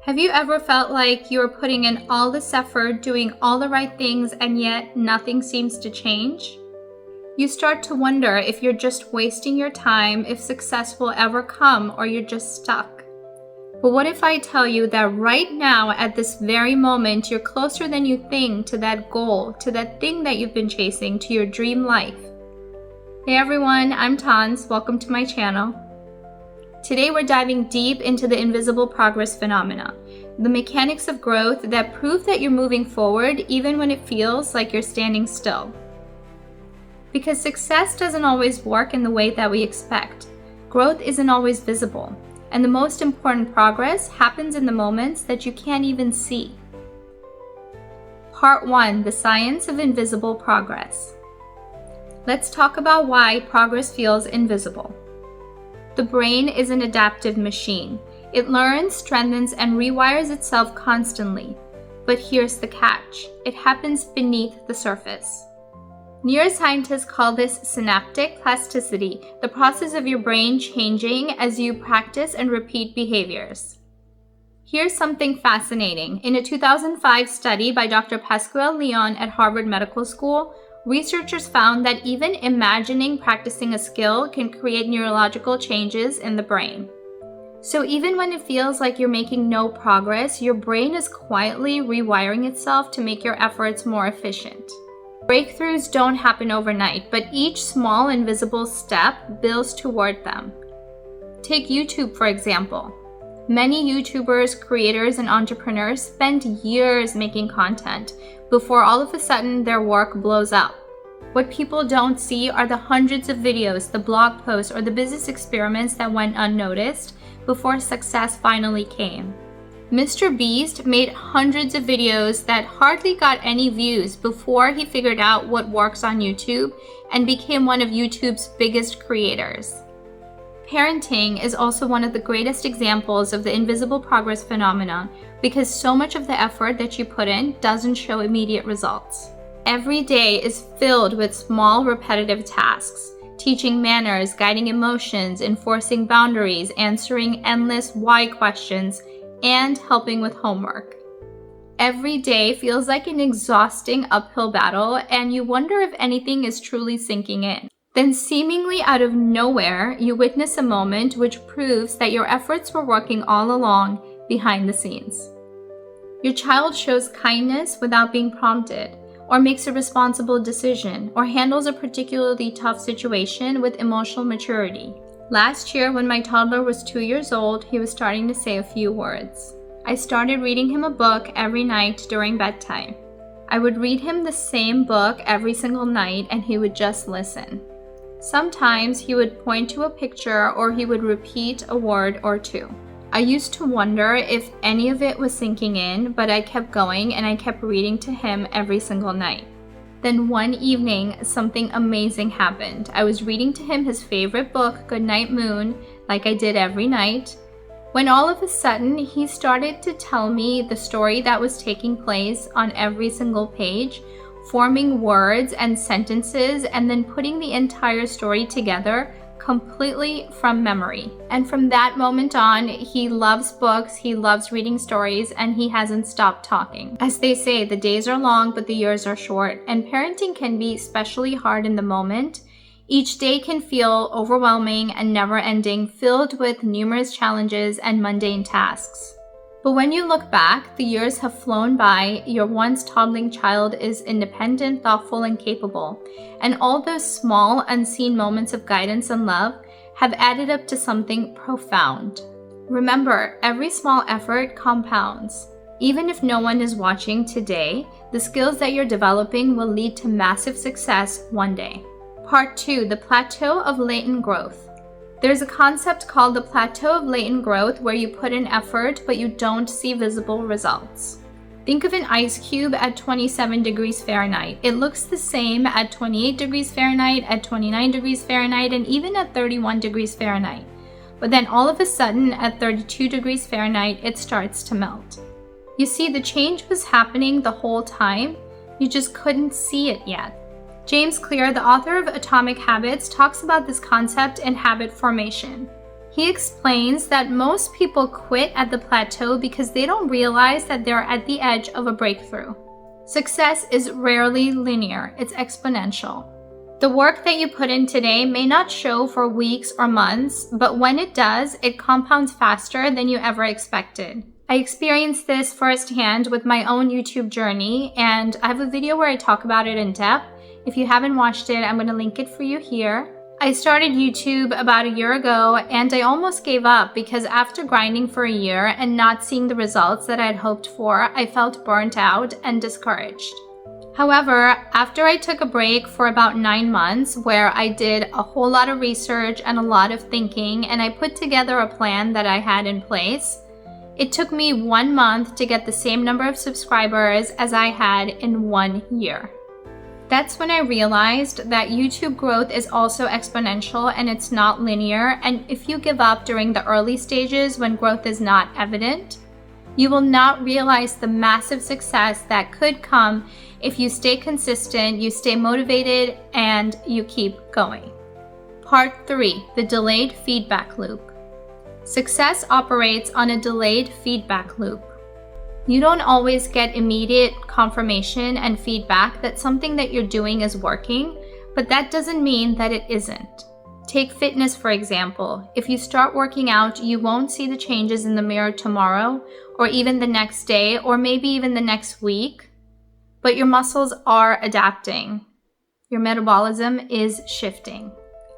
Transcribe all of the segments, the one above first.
Have you ever felt like you're putting in all this effort, doing all the right things, and yet nothing seems to change? You start to wonder if you're just wasting your time, if success will ever come, or you're just stuck. But what if I tell you that right now, at this very moment, you're closer than you think to that goal, to that thing that you've been chasing, to your dream life? Hey everyone, I'm Tans. Welcome to my channel. Today we're diving deep into the invisible progress phenomena, the mechanics of growth that prove that you're moving forward even when it feels like you're standing still. Because success doesn't always work in the way that we expect. Growth isn't always visible, and the most important progress happens in the moments that you can't even see. Part 1: The Science of Invisible Progress. Let's talk about why progress feels invisible. The brain is an adaptive machine. It learns, strengthens, and rewires itself constantly. But here's the catch: it happens beneath the surface. Neuroscientists call this synaptic plasticity, the process of your brain changing as you practice and repeat behaviors. Here's something fascinating. In a 2005 study by Dr. Pascual Leon at Harvard Medical School, researchers found that even imagining practicing a skill can create neurological changes in the brain. So even when it feels like you're making no progress, your brain is quietly rewiring itself to make your efforts more efficient. Breakthroughs don't happen overnight, but each small invisible step builds toward them. Take YouTube, for example. Many YouTubers, creators, and entrepreneurs spend years making content before all of a sudden their work blows up. What people don't see are the hundreds of videos, the blog posts, or the business experiments that went unnoticed before success finally came. Mr. Beast made hundreds of videos that hardly got any views before he figured out what works on YouTube and became one of YouTube's biggest creators. Parenting is also one of the greatest examples of the invisible progress phenomenon because so much of the effort that you put in doesn't show immediate results. Every day is filled with small repetitive tasks, teaching manners, guiding emotions, enforcing boundaries, answering endless why questions, and helping with homework. Every day feels like an exhausting uphill battle, and you wonder if anything is truly sinking in. Then seemingly out of nowhere, you witness a moment which proves that your efforts were working all along behind the scenes. Your child shows kindness without being prompted, or makes a responsible decision, or handles a particularly tough situation with emotional maturity. Last year, when my toddler was 2 years old, he was starting to say a few words. I started reading him a book every night during bedtime. I would read him the same book every single night, and he would just listen. Sometimes he would point to a picture or he would repeat a word or two. I used to wonder if any of it was sinking in, but I kept going and I kept reading to him every single night. Then one evening, something amazing happened. I was reading to him his favorite book, Goodnight Moon, like I did every night, when all of a sudden he started to tell me the story that was taking place on every single page, forming words and sentences, and then putting the entire story together completely from memory. And from that moment on, he loves books, he loves reading stories, and he hasn't stopped talking. As they say, the days are long, but the years are short, and parenting can be especially hard in the moment. Each day can feel overwhelming and never-ending, filled with numerous challenges and mundane tasks. But when you look back, the years have flown by, your once toddling child is independent, thoughtful, and capable, and all those small, unseen moments of guidance and love have added up to something profound. Remember, every small effort compounds. Even if no one is watching today, the skills that you're developing will lead to massive success one day. Part 2: The Plateau of Latent Growth. There's a concept called the plateau of latent growth where you put in effort but you don't see visible results. Think of an ice cube at 27 degrees Fahrenheit. It looks the same at 28 degrees Fahrenheit, at 29 degrees Fahrenheit, and even at 31 degrees Fahrenheit. But then all of a sudden at 32 degrees Fahrenheit, it starts to melt. You see, the change was happening the whole time. You just couldn't see it yet. James Clear, the author of Atomic Habits, talks about this concept in habit formation. He explains that most people quit at the plateau because they don't realize that they're at the edge of a breakthrough. Success is rarely linear, it's exponential. The work that you put in today may not show for weeks or months, but when it does, it compounds faster than you ever expected. I experienced this firsthand with my own YouTube journey, and I have a video where I talk about it in depth. If you haven't watched it, I'm going to link it for you here. I started YouTube about a year ago, and I almost gave up because after grinding for a year and not seeing the results that I had hoped for, I felt burnt out and discouraged. However, after I took a break for about 9 months where I did a whole lot of research and a lot of thinking, and I put together a plan that I had in place, it took me 1 month to get the same number of subscribers as I had in 1 year. That's when I realized that YouTube growth is also exponential and it's not linear, and if you give up during the early stages when growth is not evident, you will not realize the massive success that could come if you stay consistent, you stay motivated, and you keep going. Part 3, the delayed feedback loop. Success operates on a delayed feedback loop. You don't always get immediate confirmation and feedback that something that you're doing is working, but that doesn't mean that it isn't. Take fitness, for example. If you start working out, you won't see the changes in the mirror tomorrow, or even the next day, or maybe even the next week, but your muscles are adapting. Your metabolism is shifting.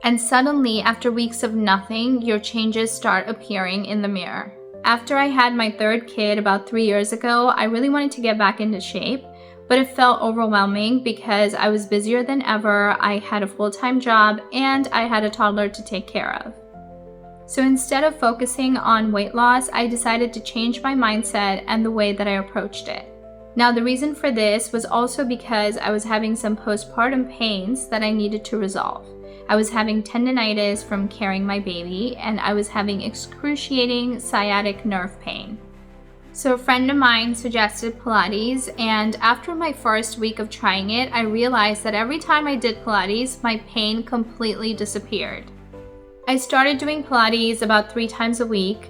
And suddenly, after weeks of nothing, your changes start appearing in the mirror. After I had my third kid about 3 years ago, I really wanted to get back into shape, but it felt overwhelming because I was busier than ever, I had a full-time job, and I had a toddler to take care of. So instead of focusing on weight loss, I decided to change my mindset and the way that I approached it. Now, the reason for this was also because I was having some postpartum pains that I needed to resolve. I was having tendinitis from carrying my baby, and I was having excruciating sciatic nerve pain. So a friend of mine suggested Pilates, and after my first week of trying it, I realized that every time I did Pilates, my pain completely disappeared. I started doing Pilates about 3 times a week,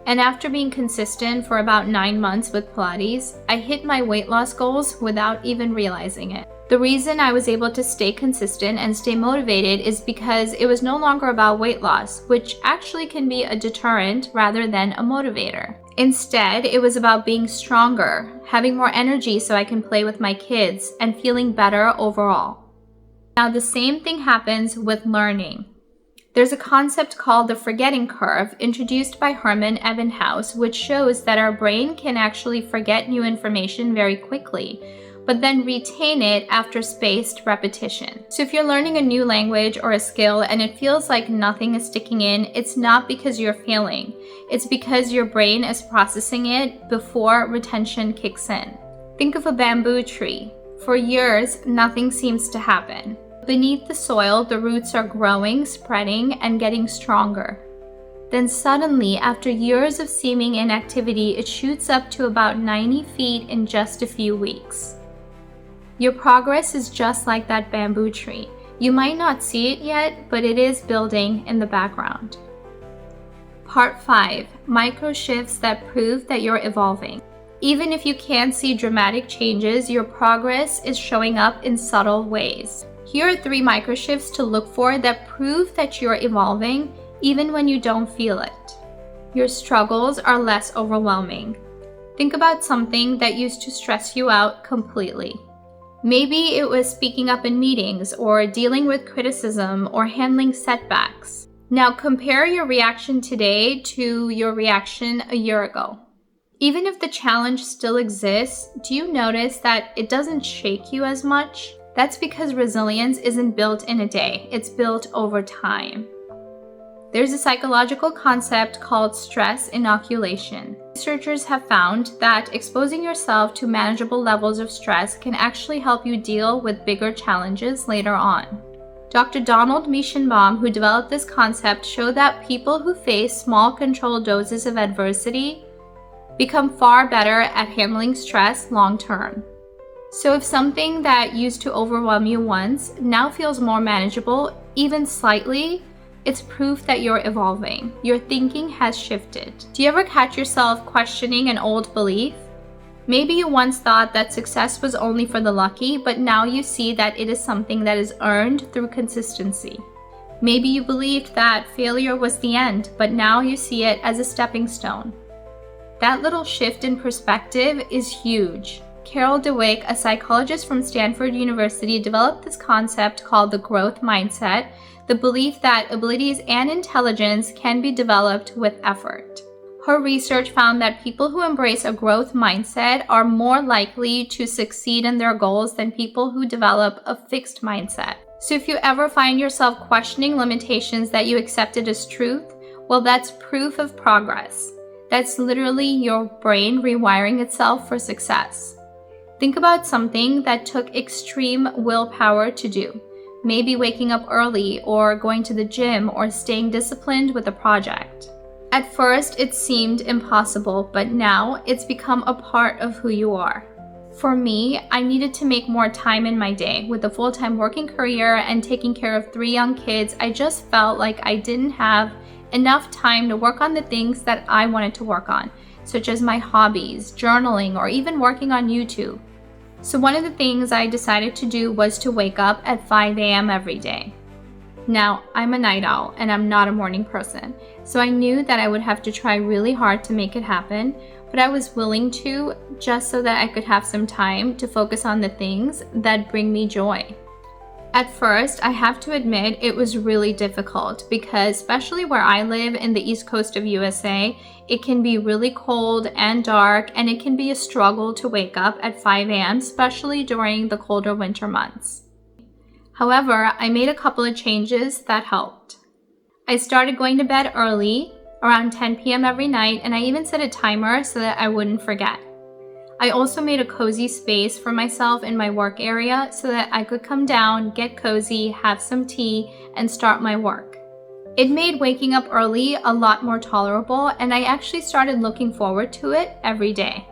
and after being consistent for about 9 months with Pilates, I hit my weight loss goals without even realizing it. The reason I was able to stay consistent and stay motivated is because it was no longer about weight loss, which actually can be a deterrent rather than a motivator. Instead, it was about being stronger, having more energy so I can play with my kids, and feeling better overall. Now, the same thing happens with learning. There's a concept called the forgetting curve introduced by Herman Ebbinghaus, which shows that our brain can actually forget new information very quickly, but then retain it after spaced repetition. So if you're learning a new language or a skill and it feels like nothing is sticking in, it's not because you're failing. It's because your brain is processing it before retention kicks in. Think of a bamboo tree. For years, nothing seems to happen. Beneath the soil, the roots are growing, spreading, and getting stronger. Then suddenly, after years of seeming inactivity, it shoots up to about 90 feet in just a few weeks. Your progress is just like that bamboo tree. You might not see it yet, but it is building in the background. Part 5, microshifts that prove that you're evolving. Even if you can't see dramatic changes, your progress is showing up in subtle ways. Here are 3 microshifts to look for that prove that you're evolving, even when you don't feel it. Your struggles are less overwhelming. Think about something that used to stress you out completely. Maybe it was speaking up in meetings, or dealing with criticism, or handling setbacks. Now compare your reaction today to your reaction a year ago. Even if the challenge still exists, do you notice that it doesn't shake you as much? That's because resilience isn't built in a day, it's built over time. There's a psychological concept called stress inoculation. Researchers have found that exposing yourself to manageable levels of stress can actually help you deal with bigger challenges later on. Dr. Donald Meschenbaum, who developed this concept, showed that people who face small controlled doses of adversity become far better at handling stress long term. So if something that used to overwhelm you once now feels more manageable, even slightly, It's proof that you're evolving. Your thinking has shifted. Do you ever catch yourself questioning an old belief? Maybe you once thought that success was only for the lucky, but now you see that it is something that is earned through consistency. Maybe you believed that failure was the end, but now you see it as a stepping stone. That little shift in perspective is huge. Carol Dweck, a psychologist from Stanford University, developed this concept called the growth mindset, the belief that abilities and intelligence can be developed with effort. Her research found that people who embrace a growth mindset are more likely to succeed in their goals than people who develop a fixed mindset. So if you ever find yourself questioning limitations that you accepted as truth, well, that's proof of progress. That's literally your brain rewiring itself for success. Think about something that took extreme willpower to do. Maybe waking up early or going to the gym or staying disciplined with a project. At first, it seemed impossible, but now it's become a part of who you are. For me, I needed to make more time in my day. With a full-time working career and taking care of 3 young kids, I just felt like I didn't have enough time to work on the things that I wanted to work on, such as my hobbies, journaling, or even working on YouTube. So one of the things I decided to do was to wake up at 5 a.m. every day. Now, I'm a night owl and I'm not a morning person, so I knew that I would have to try really hard to make it happen, but I was willing to just so that I could have some time to focus on the things that bring me joy. At first, I have to admit it was really difficult because especially where I live in the East Coast of USA, it can be really cold and dark and it can be a struggle to wake up at 5 a.m., especially during the colder winter months. However, I made a couple of changes that helped. I started going to bed early, around 10 p.m. every night, and I even set a timer so that I wouldn't forget. I also made a cozy space for myself in my work area so that I could come down, get cozy, have some tea, and start my work. It made waking up early a lot more tolerable, and I actually started looking forward to it every day.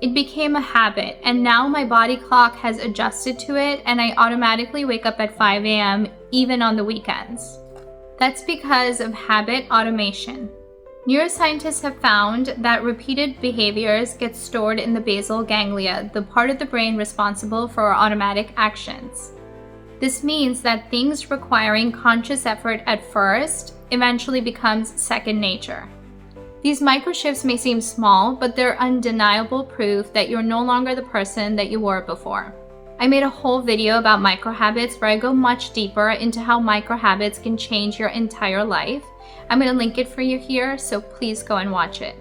It became a habit, and now my body clock has adjusted to it, and I automatically wake up at 5 a.m. even on the weekends. That's because of habit automation. Neuroscientists have found that repeated behaviors get stored in the basal ganglia, the part of the brain responsible for automatic actions. This means that things requiring conscious effort at first eventually becomes second nature. These microshifts may seem small, but they're undeniable proof that you're no longer the person that you were before. I made a whole video about microhabits where I go much deeper into how microhabits can change your entire life. I'm going to link it for you here, so please go and watch it.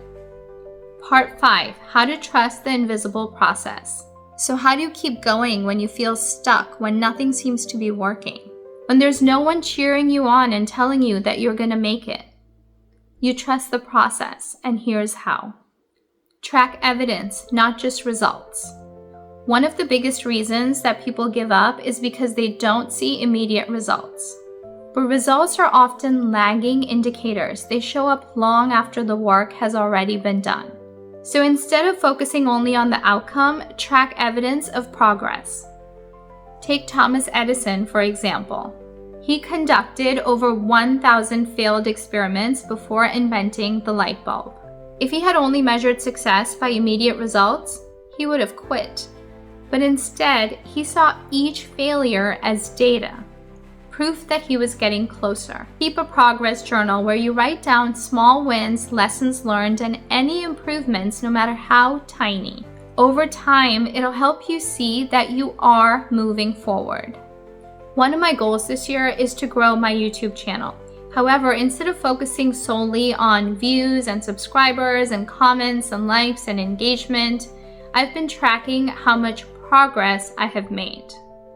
Part 5, how to trust the invisible process. So how do you keep going when you feel stuck, when nothing seems to be working? When there's no one cheering you on and telling you that you're going to make it? You trust the process, and here's how. Track evidence, not just results. One of the biggest reasons that people give up is because they don't see immediate results. But results are often lagging indicators. They show up long after the work has already been done. So instead of focusing only on the outcome, track evidence of progress. Take Thomas Edison, for example. He conducted over 1,000 failed experiments before inventing the light bulb. If he had only measured success by immediate results, he would have quit. But instead, he saw each failure as data, proof that he was getting closer. Keep a progress journal where you write down small wins, lessons learned, and any improvements, no matter how tiny. Over time, it'll help you see that you are moving forward. One of my goals this year is to grow my YouTube channel. However, instead of focusing solely on views and subscribers and comments and likes and engagement, I've been tracking how much progress I have made.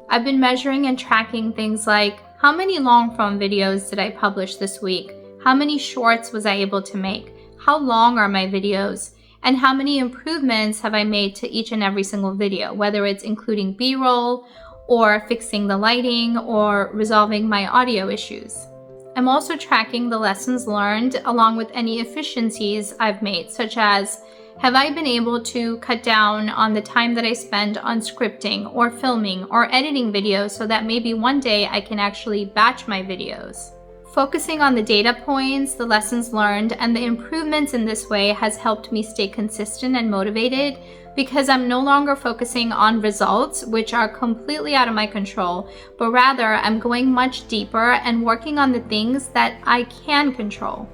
I've been measuring and tracking things like how many long-form videos did I publish this week? How many shorts was I able to make? How long are my videos? And how many improvements have I made to each and every single video, whether it's including B-roll or fixing the lighting or resolving my audio issues. I'm also tracking the lessons learned along with any efficiencies I've made, such as have I been able to cut down on the time that I spend on scripting or filming or editing videos so that maybe one day I can actually batch my videos. Focusing on the data points, the lessons learned, and the improvements in this way has helped me stay consistent and motivated because I'm no longer focusing on results, which are completely out of my control, but rather I'm going much deeper and working on the things that I can control.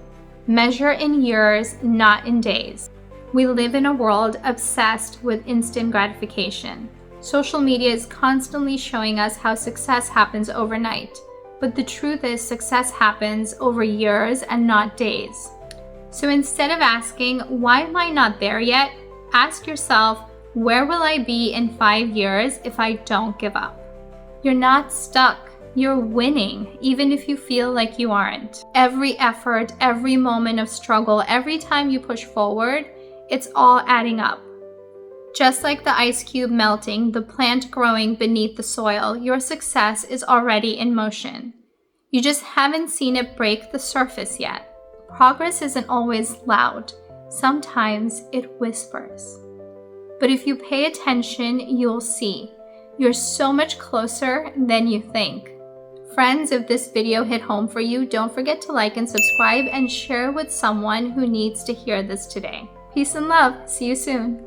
Measure in years, not in days. We live in a world obsessed with instant gratification. Social media is constantly showing us how success happens overnight. But the truth is, success happens over years and not days. So instead of asking, why am I not there yet? Ask yourself, where will I be in 5 years if I don't give up? You're not stuck. You're winning, even if you feel like you aren't. Every effort, every moment of struggle, every time you push forward, it's all adding up. Just like the ice cube melting, the plant growing beneath the soil, your success is already in motion. You just haven't seen it break the surface yet. Progress isn't always loud. Sometimes it whispers. But if you pay attention, you'll see. You're so much closer than you think. Friends, if this video hit home for you, don't forget to like and subscribe and share with someone who needs to hear this today. Peace and love. See you soon.